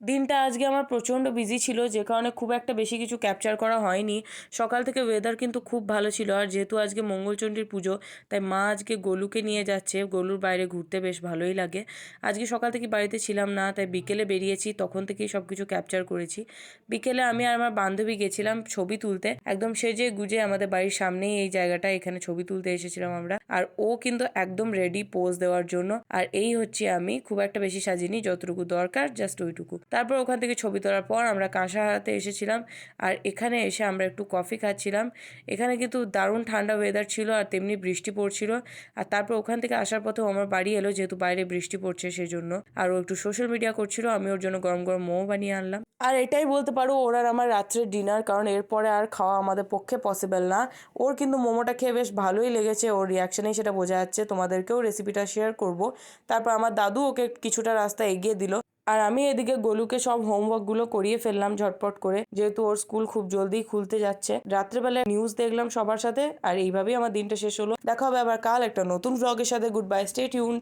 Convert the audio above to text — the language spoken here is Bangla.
দিনটা আজকে আমার প্রচণ্ড বিজি ছিল, যে কারণে খুব একটা বেশি কিছু ক্যাপচার করা হয়নি। সকাল থেকে ওয়েদার কিন্তু খুব ভালো ছিল, আর যেহেতু আজকে মঙ্গলচণ্ডীর পুজো, তাই মা আজকে গোলুকে নিয়ে যাচ্ছে। গোলুর বাইরে ঘুরতে বেশ ভালোই লাগে। আজকে সকাল থেকে বাড়িতে ছিলাম না, তাই বিকেলে বেরিয়েছি, তখন থেকেই সব কিছু ক্যাপচার করেছি। বিকেলে আমি আর আমার বান্ধবী গেছিলাম ছবি তুলতে, একদম সেজে গুজে। আমাদের বাড়ির সামনেই এই জায়গাটা, এখানে ছবি তুলতে এসেছিলাম আমরা। আর ও কিন্তু একদম রেডি পোজ দেওয়ার জন্য। আর এই হচ্ছে আমি, খুব একটা বেশি সাজিনি, যতটুকু দরকার জাস্ট ওইটুকু। তারপর ওখান থেকে ছবি তোলার পর আমরা কাঁসাহারাতে এসেছিলাম, আর এখানে এসে আমরা একটু কফি খাচ্ছিলাম। এখানে কিন্তু দারুণ ঠান্ডা ওয়েদার ছিল, আর তেমনি বৃষ্টি পড়ছিল। আর তারপর ওখান থেকে আসার পথেও আমার বাড়ি এলো, যেহেতু বাইরে বৃষ্টি পড়ছে সেজন্য। আর ও একটু সোশ্যাল মিডিয়া করছিল, আমি ওর জন্য গরম গরম মোমো বানিয়ে আনলাম। আর এটাই বলতে পারো ওর আর আমার রাত্রের ডিনার, কারণ এরপরে আর খাওয়া আমাদের পক্ষে পসিবল না। ওর কিন্তু মোমোটা খেয়ে বেশ ভালোই লেগেছে, ওর রিয়াকশনেই সেটা বোঝা যাচ্ছে। তোমাদেরকেও রেসিপিটা শেয়ার করব। তারপর আমার দাদু ওকে কিছুটা রাস্তা এগিয়ে দিল, আর আমি এদিকে গোলুকে সব হোমওয়ার্কগুলো করিয়ে ফেললাম ঝটপট করে, যেহেতু ওর স্কুল খুব জলদি খুলতে যাচ্ছে। রাত্রেবেলায় নিউজ দেখলাম সবার সাথে, আর এইভাবেই আমার দিনটা শেষ হলো। দেখা হবে আবার কাল একটা নতুন ভ্লগের সাথে। Good bye, stay tuned.